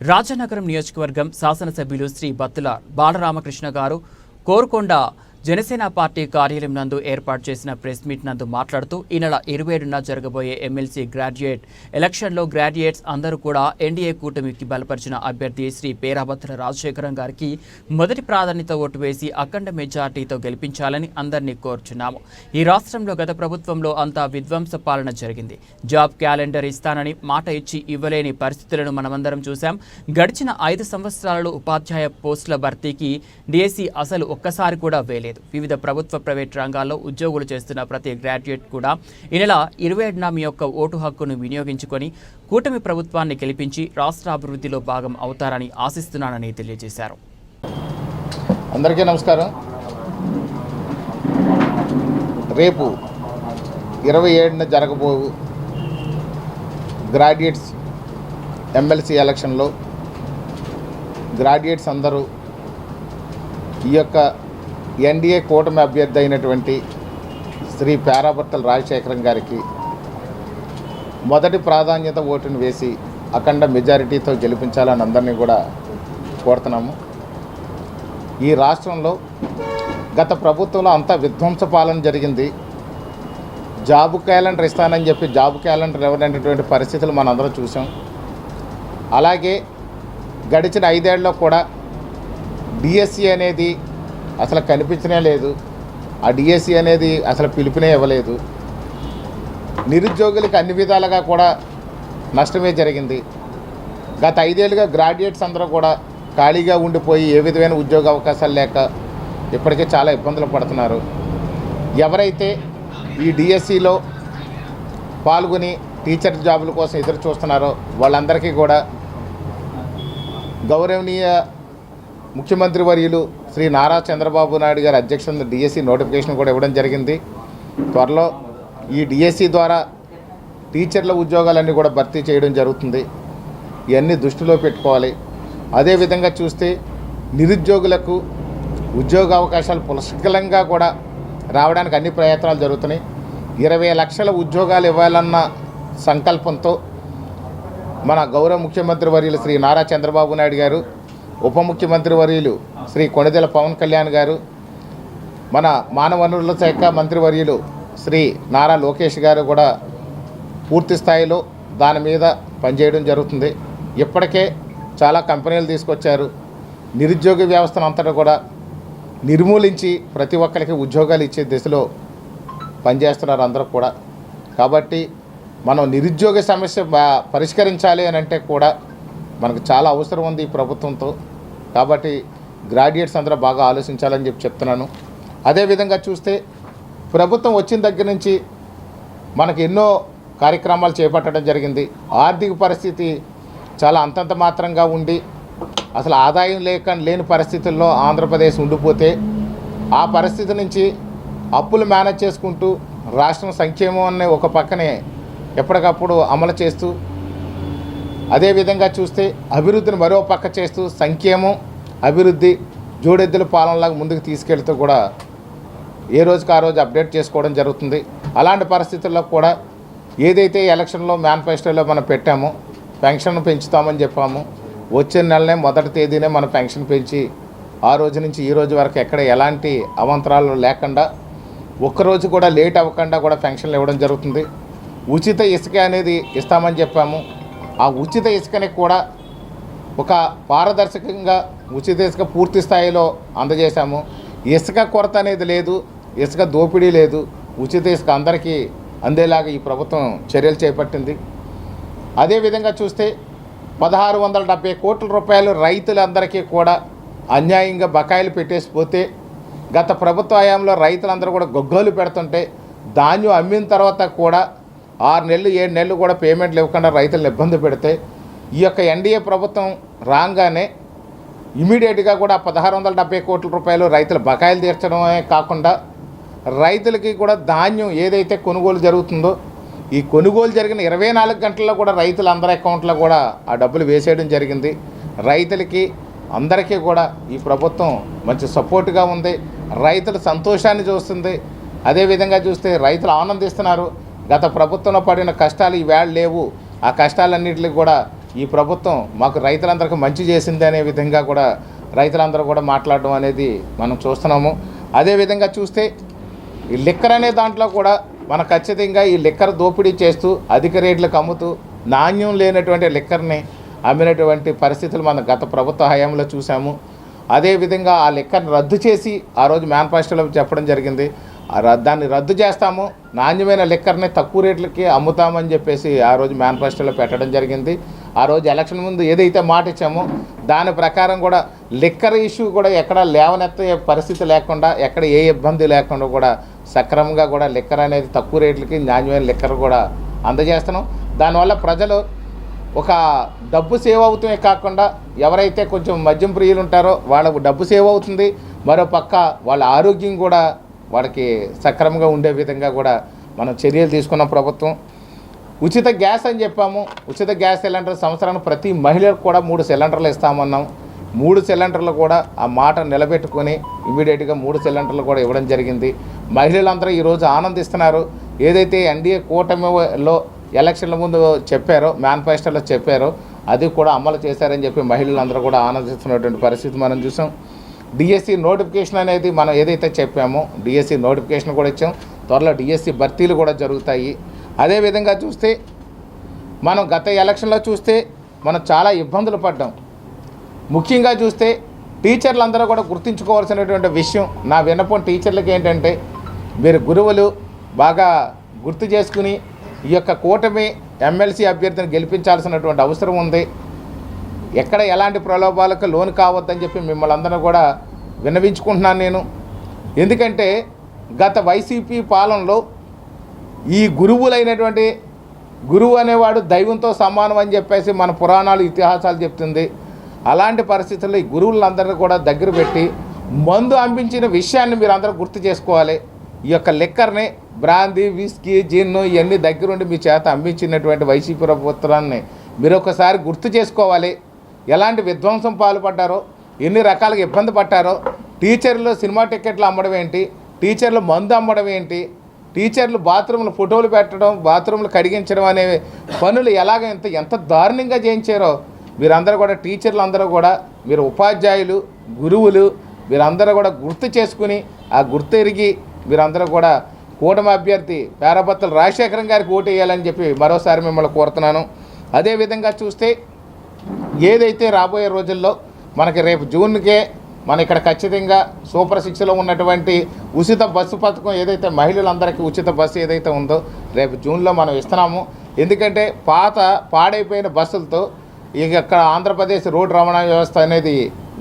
రాజనగరం నియోజకవర్గం శాసనసభ్యులు శ్రీ బత్తుల బాలరామకృష్ణ గారు కోరుకొండ జనసేన పార్టీ కార్యాలయం నందు ఏర్పాటు చేసిన ప్రెస్ మీట్ నందు మాట్లాడుతూ ఈ నెల 27న జరగబోయే ఎమ్మెల్సీ గ్రాడ్యుయేట్ ఎలక్షన్లో గ్రాడ్యుయేట్స్ అందరూ కూడా ఎన్డీఏ కూటమికి బలపరిచిన అభ్యర్థి శ్రీ పేరాబత్తుల రాజశేఖరం గారికి మొదటి ప్రాధాన్యత ఓటు వేసి అఖండ మెజార్టీతో గెలిపించాలని అందరినీ కోరుచున్నాము. ఈ రాష్ట్రంలో గత ప్రభుత్వంలో అంతా విధ్వంస పాలన జరిగింది. జాబ్ క్యాలెండర్ ఇస్తానని మాట ఇచ్చి ఇవ్వలేని పరిస్థితులను మనమందరం చూశాం. గడిచిన 5 సంవత్సరాలలో ఉపాధ్యాయ పోస్టుల భర్తీకి డిఎస్సి అసలు ఒక్కసారి కూడా వేయలేదు. వివిధ ప్రభుత్వ ప్రైవేట్ రంగాల్లో ఉద్యోగులు చేస్తున్న ప్రతి గ్రాడ్యుయేట్ కూడా ఈ నెల 27న మీ యొక్క ఓటు హక్కును వినియోగించుకొని కూటమి ప్రభుత్వాన్ని గెలిపించి రాష్ట్ర అభివృద్ధిలో భాగం అవుతారని ఆశిస్తున్నానని తెలియజేశారు. అందరికీ నమస్కారం. రేపు 27న జరగబోవు గ్రాడ్యుయేట్స్ ఎమ్మెల్సీ ఎలక్షన్లో గ్రాడ్యుయేట్స్ అందరూ ఈ యొక్క ఎన్డీఏ కూటమి అభ్యర్థి అయినటువంటి శ్రీ పేరాబత్తుల రాజశేఖరం గారికి మొదటి ప్రాధాన్యత ఓటును వేసి అఖండ మెజారిటీతో గెలిపించాలని అందరినీ కూడా కోరుతున్నాము. ఈ రాష్ట్రంలో గత ప్రభుత్వంలో అంతా విధ్వంస పాలన జరిగింది. జాబ్ క్యాలెండర్ ఇస్తానని చెప్పి జాబ్ క్యాలెండర్ ఇవ్వనటువంటి పరిస్థితులు మనందరం చూసాం. అలాగే గడిచిన 5 ఏళ్లలో కూడా డిఎస్సి అనేది అసలు కనిపించనే లేదు. ఆ డిఎస్సి అనేది అసలు పిలుపునే ఇవ్వలేదు. నిరుద్యోగులకు అన్ని విధాలుగా కూడా నష్టమే జరిగింది. గత 5 ఏళ్ళుగా గ్రాడ్యుయేట్స్ అందరూ కూడా ఖాళీగా ఉండిపోయి ఏ విధమైన ఉద్యోగ అవకాశాలు లేక ఇప్పటికే చాలా ఇబ్బందులు పడుతున్నారు. ఎవరైతే ఈ డిఎస్సిలో పాల్గొని టీచర్ జాబుల కోసం ఎదురు చూస్తున్నారో వాళ్ళందరికీ కూడా గౌరవనీయ ముఖ్యమంత్రి వర్యులు శ్రీ నారా చంద్రబాబు నాయుడు గారి అధ్యక్షతన డిఎస్సి నోటిఫికేషన్ కూడా ఇవ్వడం జరిగింది. త్వరలో ఈ డిఎస్సి ద్వారా టీచర్ల ఉద్యోగాలన్నీ కూడా భర్తీ చేయడం జరుగుతుంది. ఇవన్నీ దృష్టిలో పెట్టుకోవాలి. అదేవిధంగా చూస్తే నిరుద్యోగులకు ఉద్యోగ అవకాశాలు పుష్కలంగా కూడా రావడానికి అన్ని ప్రయత్నాలు జరుగుతున్నాయి. 20 లక్షల ఉద్యోగాలు ఇవ్వాలన్న సంకల్పంతో మన గౌరవ ముఖ్యమంత్రి వర్యులు శ్రీ నారా చంద్రబాబు నాయుడు గారు, ఉప ముఖ్యమంత్రి వర్యులు శ్రీ కొణిదెల పవన్ కళ్యాణ్ గారు, మన మానవ వనరుల శాఖ మంత్రి వర్యులు శ్రీ నారా లోకేష్ గారు కూడా పూర్తి స్థాయిలో దాని మీద పనిచేయడం జరుగుతుంది. ఇప్పటికే చాలా కంపెనీలు తీసుకొచ్చారు. నిరుద్యోగ వ్యవస్థను అంతటా కూడా నిర్మూలించి ప్రతి ఒక్కరికి ఉద్యోగాలు ఇచ్చే దిశలో పనిచేస్తున్నారు అందరూ కూడా. కాబట్టి మనం నిరుద్యోగ సమస్య పరిష్కరించాలి అని అంటే కూడా మనకు చాలా అవసరం ఉంది ఈ ప్రభుత్వంతో. కాబట్టి గ్రాడ్యుయేట్స్ అందరూ బాగా ఆలోచించాలని చెప్పి చెప్తున్నాను. అదేవిధంగా చూస్తే ప్రభుత్వం వచ్చిన దగ్గర నుంచి మనకు ఎన్నో కార్యక్రమాలు చేపట్టడం జరిగింది. ఆర్థిక పరిస్థితి చాలా అంతంత మాత్రంగా ఉండి అసలు ఆదాయం లేని పరిస్థితుల్లో ఆంధ్రప్రదేశ్ ఉండిపోతే ఆ పరిస్థితి నుంచి అప్పులు మేనేజ్ చేసుకుంటూ రాష్ట్రం సంక్షేమాన్ని ఒక పక్కనే ఎప్పటికప్పుడు అమలు చేస్తూ, అదేవిధంగా చూస్తే అభివృద్ధిని మరో పక్క చేస్తూ సంక్షేమం అభివృద్ధి జోడెద్దుల పాలనలాగా ముందుకు తీసుకెళ్తూ కూడా ఏ రోజుకి ఆ రోజు అప్డేట్ చేసుకోవడం జరుగుతుంది. అలాంటి పరిస్థితుల్లో కూడా ఏదైతే ఎలక్షన్లో మేనిఫెస్టోలో మనం పెట్టామో పెన్షన్ పెంచుతామని చెప్పాము. వచ్చే నెలనే మొదటి తేదీనే మన పెన్షన్ పెంచి ఆ రోజు నుంచి ఈ రోజు వరకు ఎక్కడ ఎలాంటి అవాంతరాలు లేకుండా ఒక్కరోజు కూడా లేట్ అవ్వకుండా కూడా పెన్షన్లు ఇవ్వడం జరుగుతుంది. ఉచిత ఇసుక అనేది ఇస్తామని చెప్పాము. ఆ ఉచిత ఇసుకని కూడా ఒక పారదర్శకంగా ఉచిత ఇసుక పూర్తి స్థాయిలో అందజేశాము. ఇసుక కొరత అనేది లేదు, ఇసుక దోపిడీ లేదు. ఉచిత ఇసుక అందరికీ అందేలాగా ఈ ప్రభుత్వం చర్యలు చేపట్టింది. అదేవిధంగా చూస్తే 1670 కోట్ల రూపాయలు రైతులందరికీ కూడా అన్యాయంగా బకాయిలు పెట్టేసిపోతే గత ప్రభుత్వ హయాంలో రైతులందరూ కూడా గొగ్గోలు పెడుతుంటే ధాన్యం అమ్మిన తర్వాత కూడా 6 నెలలు 7 నెలలు కూడా పేమెంట్లు ఇవ్వకుండా రైతులను ఇబ్బంది పెడితే ఈ యొక్క ఎన్డీఏ ప్రభుత్వం రాగానే ఇమీడియట్గా కూడా 1670 కోట్ల రూపాయలు రైతుల బకాయిలు తీర్చడమే కాకుండా రైతులకి కూడా ధాన్యం ఏదైతే కొనుగోలు జరుగుతుందో ఈ కొనుగోలు జరిగిన 24 గంటల్లో కూడా రైతులందరి అకౌంట్లో కూడా ఆ డబ్బులు వేసేయడం జరిగింది. రైతులకి అందరికీ కూడా ఈ ప్రభుత్వం మంచి సపోర్ట్గా ఉంది. రైతుల సంతోషాన్ని చూస్తుంది. అదేవిధంగా చూస్తే రైతులు ఆనందిస్తున్నారు. గత ప్రభుత్వంలో పడిన కష్టాలు ఈవేళ లేవు. ఆ కష్టాలన్నింటికి కూడా ఈ ప్రభుత్వం మాకు రైతులందరికీ మంచి చేసింది అనే విధంగా కూడా రైతులందరూ కూడా మాట్లాడడం అనేది మనం చూస్తున్నాము. అదేవిధంగా చూస్తే ఈ లిక్కర్ అనే దాంట్లో కూడా మన ఖచ్చితంగా ఈ లిక్కర్ దోపిడీ చేస్తూ అధిక రేట్లకు అమ్ముతూ నాణ్యం లేనటువంటి లిక్కర్ని అమ్మినటువంటి పరిస్థితులు మన గత ప్రభుత్వ హయాంలో చూసాము. అదేవిధంగా ఆ లిక్కర్ని రద్దు చేసి ఆ రోజు మేనిఫెస్టోలో చెప్పడం జరిగింది. దాన్ని రద్దు చేస్తాము, నాణ్యమైన లిక్కర్ని తక్కువ రేట్లకి అమ్ముతామని చెప్పేసి ఆ రోజు మేనిఫెస్టోలో పెట్టడం జరిగింది. ఆ రోజు ఎలక్షన్ ముందు ఏదైతే మాట ఇచ్చామో దాని ప్రకారం కూడా లిక్కర్ ఇష్యూ కూడా ఎక్కడ లేవనెత్తే పరిస్థితి లేకుండా, ఎక్కడ ఏ ఇబ్బంది లేకుండా కూడా సక్రమంగా కూడా లిక్కర్ అనేది తక్కువ రేట్లకి నాణ్యమైన లిక్కర్ కూడా అందజేస్తున్నాం. దానివల్ల ప్రజలు ఒక డబ్బు సేవ్ అవుతూనే కాకుండా ఎవరైతే కొంచెం మద్యం ప్రియులు ఉంటారో వాళ్ళకు డబ్బు సేవ్ అవుతుంది, మరో పక్క వాళ్ళ ఆరోగ్యం కూడా వాళ్ళకి సక్రమంగా ఉండే విధంగా కూడా మనం చర్యలు తీసుకున్న ప్రభుత్వం. ఉచిత గ్యాస్ అని చెప్పాము. ఉచిత గ్యాస్ సిలిండర్ సంవత్సరానికి ప్రతి మహిళకు కూడా 3 సిలిండర్లు ఇస్తామన్నాం. 3 సిలిండర్లు కూడా ఆ మాట నిలబెట్టుకొని ఇమీడియట్గా 3 సిలిండర్లు కూడా ఇవ్వడం జరిగింది. మహిళలందరూ ఈరోజు ఆనందిస్తున్నారు. ఏదైతే ఎన్డీఏ కూటమిలో ఎలక్షన్ల ముందు చెప్పారో, మేనిఫెస్టోలో చెప్పారో అది కూడా అమలు చేశారని చెప్పి మహిళలందరూ కూడా ఆనందిస్తున్నటువంటి పరిస్థితి మనం చూసాం. డిఎస్సి నోటిఫికేషన్ అనేది మనం ఏదైతే చెప్పామో డిఎస్సి నోటిఫికేషన్ కూడా ఇచ్చాం. త్వరలో డిఎస్సి భర్తీలు కూడా జరుగుతాయి. అదేవిధంగా చూస్తే మనం గత ఎలక్షన్లో చూస్తే మనం చాలా ఇబ్బందులు పడ్డాం. ముఖ్యంగా చూస్తే టీచర్లందరూ కూడా గుర్తుంచుకోవాల్సినటువంటి విషయం, నా విన్నపం టీచర్లకి ఏంటంటే, మీరు గురువులు బాగా గుర్తు చేసుకుని ఈ యొక్క కూటమి ఎమ్మెల్సీ అభ్యర్థిని గెలిపించాల్సినటువంటి అవసరం ఉంది. ఎక్కడ ఎలాంటి ప్రలోభాలకు లోను కావద్దని చెప్పి మిమ్మల్ని అందరూ కూడా విన్నవించుకుంటున్నాను నేను. ఎందుకంటే గత వైసీపీ పాలనలో ఈ గురువులైనటువంటి గురువు అనేవాడు దైవంతో సమానం అని చెప్పేసి మన పురాణాలు ఇతిహాసాలు చెప్తుంది. అలాంటి పరిస్థితుల్లో ఈ గురువులందరినీ కూడా దగ్గర పెట్టి మందు అమ్మించిన విషయాన్ని మీరు అందరూ గుర్తు చేసుకోవాలి. ఈ యొక్క లిక్కర్ని, బ్రాందీ, విస్కీ, జిన్ను ఇవన్నీ దగ్గరుండి మీ చేత అమ్మించినటువంటి వైసీపీ ప్రభుత్వాన్ని మీరు ఒకసారి గుర్తు చేసుకోవాలి. ఎలాంటి విధ్వంసం పాల్పడ్డారో, ఎన్ని రకాలుగా ఇబ్బంది పడ్డారో, టీచర్లు సినిమా టికెట్లు అమ్మడం ఏంటి, టీచర్లు మందు అమ్మడం ఏంటి, టీచర్లు బాత్రూంలు ఫోటోలు పెట్టడం, బాత్రూంలు కడిగించడం అనే పనులు ఎంత దారుణంగా చేయించారో మీరందరూ కూడా, టీచర్లు అందరూ కూడా, మీరు ఉపాధ్యాయులు, గురువులు మీరందరూ కూడా గుర్తు చేసుకుని ఆ గుర్తు ఎరిగి మీరందరూ కూడా కూటమి అభ్యర్థి పేరాబత్తుల రాజశేఖరం గారికి ఓటు వేయాలని చెప్పి మరోసారి మిమ్మల్ని కోరుతున్నాను. అదేవిధంగా చూస్తే ఏదైతే రాబోయే రోజుల్లో మనకి రేపు జూన్కే మన ఇక్కడ ఖచ్చితంగా సూపర్ 6లో ఉన్నటువంటి ఉచిత బస్సు పథకం ఏదైతే మహిళలందరికీ ఉచిత బస్సు ఏదైతే ఉందో రేపు జూన్లో మనం ఇస్తున్నాము. ఎందుకంటే పాడైపోయిన బస్సులతో ఇక్కడ ఆంధ్రప్రదేశ్ రోడ్డు రవాణా వ్యవస్థ అనేది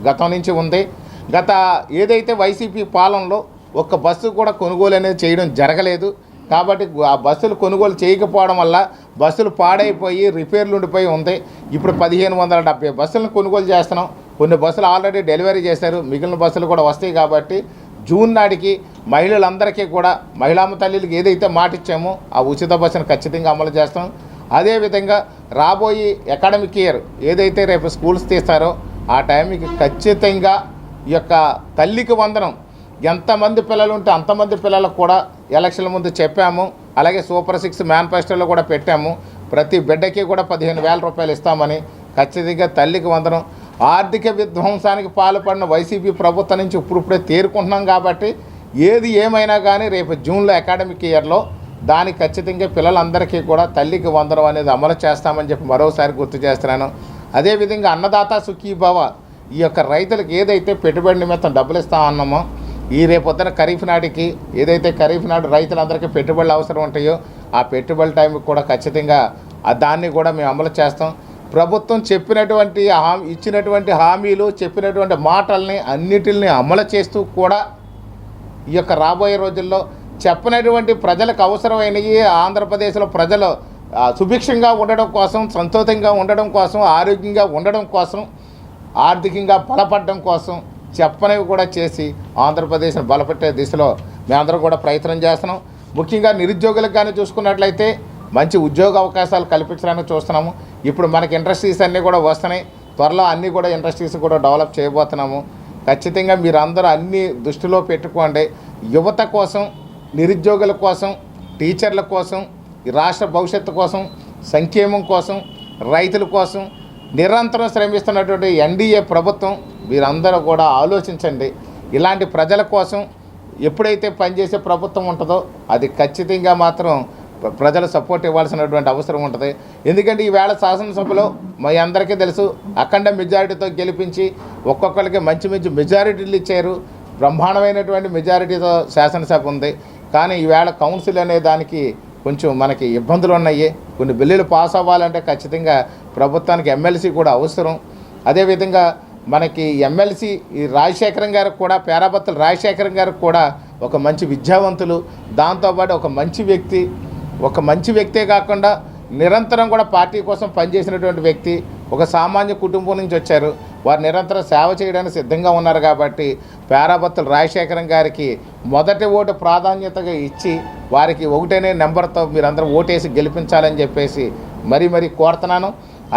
గతం నుంచి ఉంది. గత ఏదైతే వైసీపీ పాలనలో ఒక్క బస్సు కూడా కొనుగోలు అనేది చేయడం జరగలేదు. కాబట్టి ఆ బస్సులు కొనుగోలు చేయకపోవడం వల్ల బస్సులు పాడైపోయి రిపేర్లు ఉండిపోయి ఉంది. ఇప్పుడు 1570 బస్సులను కొనుగోలు చేస్తున్నాం. కొన్ని బస్సులు ఆల్రెడీ డెలివరీ చేశారు, మిగిలిన బస్సులు కూడా వస్తాయి. కాబట్టి జూన్ నాటికి మహిళలందరికీ కూడా, మహిళామ తల్లికి ఏదైతే మాట ఇచ్చామో ఆ ఉచిత బస్సును ఖచ్చితంగా అమలు చేస్తాం. అదేవిధంగా రాబోయే అకాడమిక్ ఇయర్ ఏదైతే రేపు స్కూల్స్ తీస్తారో ఆ టైంకి ఖచ్చితంగా ఈ యొక్క తల్లికి వందనం ఎంతమంది పిల్లలు ఉంటే అంతమంది పిల్లలకు కూడా ఎలక్షన్ల ముందు చెప్పాము. అలాగే సూపర్ 6 మేనిఫెస్టోలో కూడా పెట్టాము. ప్రతి బిడ్డకి కూడా 15,000 రూపాయలు ఇస్తామని. ఖచ్చితంగా తల్లికి వందనం. ఆర్థిక విధ్వంసానికి పాల్పడిన వైసీపీ ప్రభుత్వం నుంచి ఇప్పుడిప్పుడే తేరుకుంటున్నాం. కాబట్టి ఏది ఏమైనా కానీ రేపు జూన్లో అకాడమిక్ ఇయర్లో దానికి ఖచ్చితంగా పిల్లలందరికీ కూడా తల్లికి వందనం అనేది అమలు చేస్తామని చెప్పి మరోసారి గుర్తు చేస్తున్నాను. అదేవిధంగా అన్నదాత సుఖీభవ, ఈ యొక్క రైతులకు ఏదైతే పెట్టుబడి నిమిత్తం డబ్బులు ఇస్తామన్నామో ఈ రేపొద్దున ఖరీఫ్ నాటికి ఏదైతే ఖరీఫ్ నాడు రైతులందరికీ పెట్టుబడులు అవసరం ఉంటాయో ఆ పెట్టుబడి టైంకి కూడా ఖచ్చితంగా దాన్ని కూడా మేము అమలు చేస్తాం. ప్రభుత్వం చెప్పినటువంటి ఇచ్చినటువంటి హామీలు, చెప్పినటువంటి మాటల్ని అన్నిటిని అమలు చేస్తూ కూడా ఈ యొక్క రాబోయే రోజుల్లో చెప్పినటువంటి ప్రజలకు అవసరమైనవి, ఆంధ్రప్రదేశ్లో ప్రజలు సుభిక్షంగా ఉండడం కోసం, సంతోషంగా ఉండడం కోసం, ఆరోగ్యంగా ఉండడం కోసం, ఆర్థికంగా బలపడడం కోసం చెప్పనివి కూడా చేసి ఆంధ్రప్రదేశ్ని బలపెట్టే దిశలో మేమందరం కూడా ప్రయత్నం చేస్తున్నాం. ముఖ్యంగా నిరుద్యోగులకు కానీ చూసుకున్నట్లయితే మంచి ఉద్యోగ అవకాశాలు కల్పించడానికి చూస్తున్నాము. ఇప్పుడు మనకి ఇండస్ట్రీస్ అన్నీ కూడా వస్తున్నాయి. త్వరలో అన్నీ కూడా ఇండస్ట్రీస్ కూడా డెవలప్ చేయబోతున్నాము. ఖచ్చితంగా మీరందరూ అన్నీ దృష్టిలో పెట్టుకోండి. యువత కోసం, నిరుద్యోగుల కోసం, టీచర్ల కోసం, ఈ రాష్ట్ర భవిష్యత్తు కోసం, సంక్షేమం కోసం రైతుల కోసం నిరంతరం శ్రమిస్తున్నటువంటి ఎన్డీఏ ప్రభుత్వం మీరందరూ కూడా ఆలోచించండి. ఇలాంటి ప్రజల కోసం ఎప్పుడైతే పనిచేసే ప్రభుత్వం ఉంటుందో అది ఖచ్చితంగా మాత్రం ప్రజలు సపోర్ట్ ఇవ్వాల్సినటువంటి అవసరం ఉంటుంది. ఎందుకంటే ఈవేళ శాసనసభలో మీ అందరికీ తెలుసు అఖండ మెజారిటీతో గెలిపించి ఒక్కొక్కరికి మంచి మంచి మెజారిటీలు ఇచ్చారు. బ్రహ్మాండమైనటువంటి మెజారిటీతో శాసనసభ ఉంది. కానీ ఈవేళ కౌన్సిల్ అనే దానికి కొంచెం మనకి ఇబ్బందులు ఉన్నాయి. కొన్ని బిల్లులు పాస్ అవ్వాలంటే ఖచ్చితంగా ప్రభుత్వానికి ఎమ్మెల్సీ కూడా అవసరం. అదేవిధంగా మనకి ఎమ్మెల్సీ ఈ రాజశేఖరం గారికి కూడా పేరాబత్తుల రాజశేఖరం గారికి కూడా ఒక మంచి విద్యావంతులు, దాంతోపాటు ఒక మంచి వ్యక్తే కాకుండా నిరంతరం కూడా పార్టీ కోసం పనిచేసినటువంటి వ్యక్తి, ఒక సామాన్య కుటుంబం నుంచి వచ్చారు. వారు నిరంతరం సేవ చేయడానికి సిద్ధంగా ఉన్నారు. కాబట్టి పేరాబత్తుల రాజశేఖరం గారికి మొదటి ఓటు ప్రాధాన్యతగా ఇచ్చి వారికి ఒకటనే నెంబర్తో మీరందరూ ఓటేసి గెలిపించాలని చెప్పేసి మరీ కోరుతున్నాను.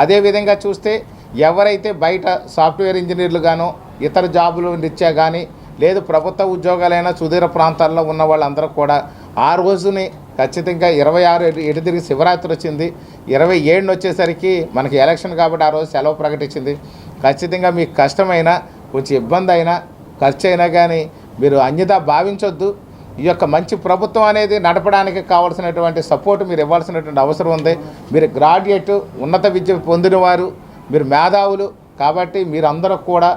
అదేవిధంగా చూస్తే ఎవరైతే బయట సాఫ్ట్వేర్ ఇంజనీర్లు గానో ఇతర జాబులు రీత్యా కానీ లేదు ప్రభుత్వ ఉద్యోగాలైనా సుదూర ప్రాంతాల్లో ఉన్న వాళ్ళందరూ కూడా ఆ రోజుని ఖచ్చితంగా 26 ఎటు తిరిగి శివరాత్రి వచ్చింది. 27 వచ్చేసరికి మనకి ఎలక్షన్ కాబట్టి ఆ రోజు సెలవు ప్రకటించింది. ఖచ్చితంగా మీకు కష్టమైనా కొంచెం ఇబ్బంది అయినా ఖర్చు అయినా కానీ మీరు అన్యదా భావించొద్దు. ఈ యొక్క మంచి ప్రభుత్వం అనేది నడపడానికి కావాల్సినటువంటి సపోర్ట్ మీరు ఇవ్వాల్సినటువంటి అవసరం ఉంది. మీరు గ్రాడ్యుయేట్, ఉన్నత విద్య పొందినవారు, మీరు మేధావులు కాబట్టి మీరందరూ కూడా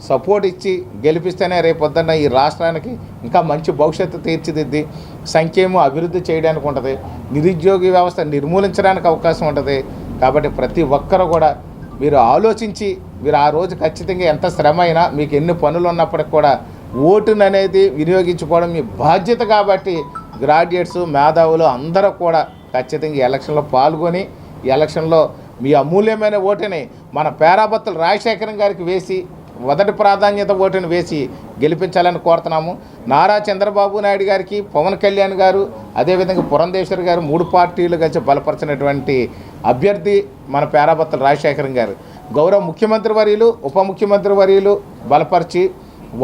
సపోర్ట్ ఇచ్చి గెలిపిస్తేనే రేపొద్దున్న ఈ రాష్ట్రానికి ఇంకా మంచి భవిష్యత్తు తీర్చిదిద్ది సంక్షేమం అభివృద్ధి చేయడానికి ఉంటుంది. నిరుద్యోగ వ్యవస్థ నిర్మూలించడానికి అవకాశం ఉంటుంది. కాబట్టి ప్రతి ఒక్కరూ కూడా మీరు ఆలోచించి మీరు ఆ రోజు ఖచ్చితంగా ఎంత శ్రమ అయినా మీకు ఎన్ని పనులు ఉన్నప్పటికి కూడా ఓటును అనేది వినియోగించుకోవడం మీ బాధ్యత. కాబట్టి గ్రాడ్యుయేట్స్, మేధావులు అందరూ కూడా ఖచ్చితంగా ఎలక్షన్లో పాల్గొని ఈ ఎలక్షన్లో మీ అమూల్యమైన ఓటుని మన పేరాబత్తుల రాజశేఖరం గారికి వేసి మొదటి ప్రాధాన్యత ఓటును వేసి గెలిపించాలని కోరుతున్నాము. నారా చంద్రబాబు నాయుడు గారికి, పవన్ కళ్యాణ్ గారు, అదేవిధంగా పురంధేశ్వరి గారు 3 పార్టీలు కలిసి బలపరిచినటువంటి అభ్యర్థి మన పేరాబత్తుల రాజశేఖరం గారు. గౌరవ ముఖ్యమంత్రి వర్యులు, ఉప ముఖ్యమంత్రి వర్యులు బలపరిచి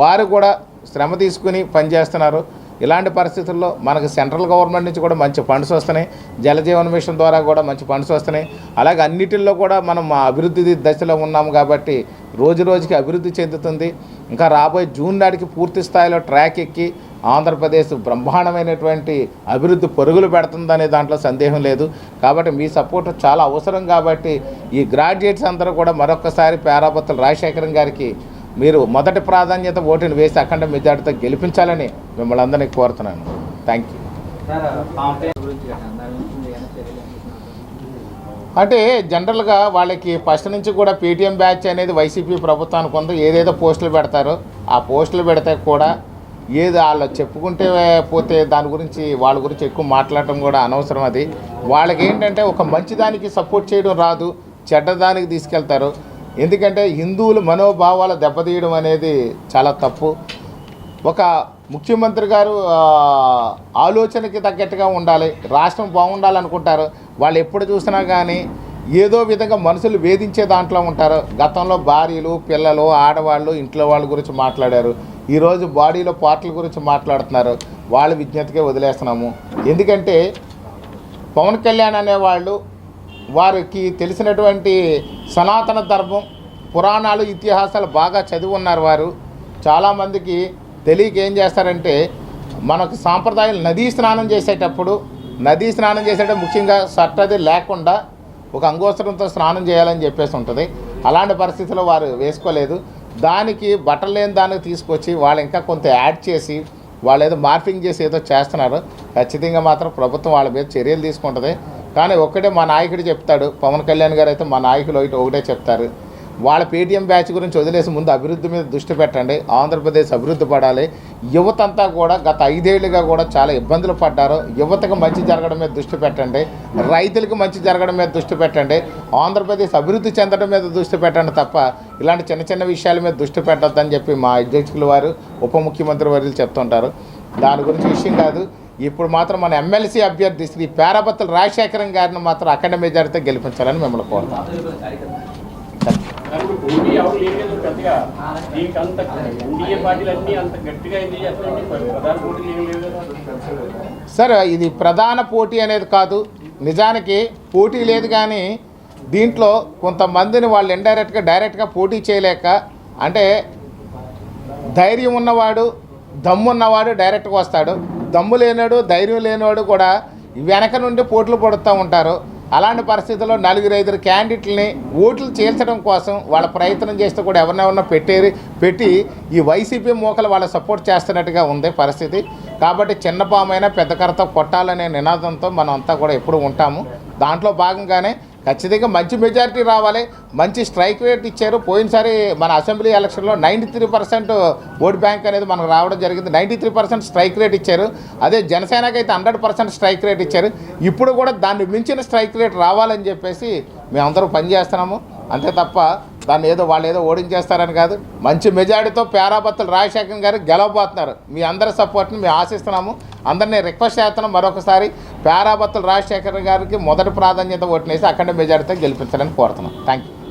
వారు కూడా శ్రమ తీసుకుని పనిచేస్తున్నారు. ఇలాంటి పరిస్థితుల్లో మనకు సెంట్రల్ గవర్నమెంట్ నుంచి కూడా మంచి ఫండ్స్ వస్తున్నాయి. జలజీవన్ మిషన్ ద్వారా కూడా మంచి ఫండ్స్ వస్తున్నాయి. అలాగే అన్నిటిల్లో కూడా మనం అభివృద్ధి దశలో ఉన్నాము కాబట్టి రోజుకి అభివృద్ధి చెందుతుంది. ఇంకా రాబోయే జూన్ నాటికి పూర్తి స్థాయిలో ట్రాక్ ఎక్కి ఆంధ్రప్రదేశ్ బ్రహ్మాండమైనటువంటి అభివృద్ధి పరుగులు పెడుతుందనే దాంట్లో సందేహం లేదు. కాబట్టి మీ సపోర్ట్ చాలా అవసరం. కాబట్టి ఈ గ్రాడ్యుయేట్స్ అందరూ కూడా మరొకసారి పేరాబత్తుల రాజశేఖరం గారికి మీరు మొదటి ప్రాధాన్యత ఓటును వేసి అఖండ మెజార్టీతో గెలిపించాలని మిమ్మల్ని అందరినీ కోరుతున్నాను. Thank you. అంటే జనరల్గా వాళ్ళకి ఫస్ట్ నుంచి కూడా పేటీఎం బ్యాచ్ అనేది వైసీపీ ప్రభుత్వానికి ఉంది. ఏదేదో పోస్టులు పెడతారో ఆ పోస్టులు పెడితే కూడా ఏది వాళ్ళు చెప్పుకుంటే పోతే దాని గురించి వాళ్ళ గురించి ఎక్కువ మాట్లాడటం కూడా అనవసరం. అది వాళ్ళకి ఏంటంటే ఒక మంచిదానికి సపోర్ట్ చేయడం రాదు, చెడ్డదానికి తీసుకెళ్తారు. ఎందుకంటే హిందువుల మనోభావాలు దెబ్బతీయడం అనేది చాలా తప్పు. ఒక ముఖ్యమంత్రి గారు ఆలోచనకి తగ్గట్టుగా ఉండాలి, రాష్ట్రం బాగుండాలనుకుంటారు. వాళ్ళు ఎప్పుడు చూసినా కానీ ఏదో విధంగా మనుషులు వేధించే దాంట్లో ఉంటారు. గతంలో భార్యలు, పిల్లలు, ఆడవాళ్ళు, ఇంట్లో వాళ్ళ గురించి మాట్లాడారు. ఈరోజు బాడీలో పార్టీల గురించి మాట్లాడుతున్నారు. వాళ్ళ విజ్ఞతకే వదిలేస్తున్నాము. ఎందుకంటే పవన్ కళ్యాణ్ అనేవాళ్ళు వారికి తెలిసినటువంటి సనాతన ధర్మం, పురాణాలు, ఇతిహాసాలు బాగా చదివి ఉన్నారు. వారు చాలామందికి తెలియక ఏం చేస్తారంటే మనకు సాంప్రదాయాలు నదీ స్నానం చేసేటప్పుడు ముఖ్యంగా సట్టది లేకుండా ఒక అంగోస్త్రంతో స్నానం చేయాలని చెప్పేసి ఉంటుంది. అలాంటి పరిస్థితుల్లో వారు వేసుకోలేదు. దానికి బట్టలు లేని దానికి తీసుకొచ్చి వాళ్ళు ఇంకా కొంత యాడ్ చేసి వాళ్ళు ఏదో మార్పింగ్ చేసి ఏదో చేస్తున్నారు. ఖచ్చితంగా మాత్రం ప్రభుత్వం వాళ్ళ మీద చర్యలు తీసుకుంటుంది. కానీ ఒక్కటే మా నాయకుడు చెప్తాడు, పవన్ కళ్యాణ్ గారు అయితే మా నాయకులు ఒకటే చెప్తారు, వాళ్ళ పేటీఎం బ్యాచ్ గురించి వదిలేసి ముందు అభివృద్ధి మీద దృష్టి పెట్టండి. ఆంధ్రప్రదేశ్ అభివృద్ధి పడాలి. యువతంతా కూడా గత 5 ఏళ్ళుగా కూడా చాలా ఇబ్బందులు పడ్డారు. యువతకు మంచి జరగడం మీద దృష్టి పెట్టండి, రైతులకు మంచి జరగడం మీద దృష్టి పెట్టండి, ఆంధ్రప్రదేశ్ అభివృద్ధి చెందడం మీద దృష్టి పెట్టండి తప్ప ఇలాంటి చిన్న విషయాల మీద దృష్టి పెట్టొద్దని చెప్పి మా అధ్యక్షులు వారు, ఉప ముఖ్యమంత్రి వర్యులు చెప్తుంటారు. దాని గురించి విషయం కాదు. ఇప్పుడు మాత్రం మన ఎమ్మెల్సీ అభ్యర్థి శ్రీ పేరాబత్తుల రాజశేఖరం గారిని మాత్రం అఖండ మెజారిటీతో గెలిపించాలని మిమ్మల్ని కోరుతాం. సార్ ఇది ప్రధాన పోటీ అనేది కాదు. నిజానికి పోటీ లేదు కానీ దీంట్లో కొంతమందిని వాళ్ళు ఇండైరెక్ట్గా డైరెక్ట్గా పోటీ చేయలేక, అంటే ధైర్యం ఉన్నవాడు దమ్మున్నవాడు డైరెక్ట్గా వస్తాడు, దమ్ము లేనాడు ధైర్యం లేనివాడు కూడా వెనక నుండి పోట్లు పడుతూ ఉంటారు. అలాంటి పరిస్థితుల్లో 4-5 క్యాండిడేట్లని ఓట్లు చేర్చడం కోసం వాళ్ళ ప్రయత్నం చేస్తూ కూడా ఎవరినెవరినో పెట్టి ఈ వైసీపీ మూకలు వాళ్ళ సపోర్ట్ చేస్తున్నట్టుగా ఉంది పరిస్థితి. కాబట్టి చిన్న పామైనా పెద్ద కర్రతో కొట్టాలనే నినాదంతో మనం అంతా కూడా ఎప్పుడు ఉంటాము. దాంట్లో భాగంగానే ఖచ్చితంగా మంచి మెజారిటీ రావాలి, మంచి స్ట్రైక్ రేట్ ఇచ్చారు. పోయినసారి మన అసెంబ్లీ ఎలక్షన్లో 93% ఓట్ బ్యాంక్ అనేది మనకు రావడం జరిగింది. 93% స్ట్రైక్ రేట్ ఇచ్చారు. అదే జనసేనకి అయితే 100% స్ట్రైక్ రేట్ ఇచ్చారు. ఇప్పుడు కూడా దాన్ని మించిన స్ట్రైక్ రేట్ రావాలని చెప్పేసి మేమందరం పనిచేస్తున్నాము. అంతే తప్ప దాన్ని వాళ్ళు ఏదో ఓడించేస్తారని కాదు. మంచి మెజారిటీతో పేరాబత్తుల రాజశేఖర్ గారు గెలవబోతున్నారు. మీ అందరి సపోర్ట్ని మేము ఆశిస్తున్నాము. అందరినీ రిక్వెస్ట్ చేస్తున్నాం మరొకసారి, పేరాబత్తుల రాజశేఖర్ గారికి మొదటి ప్రాధాన్యత ఓట్లేసి అఖండ మెజారిటీతో గెలిపించాలని కోరుతున్నాం. Thank you.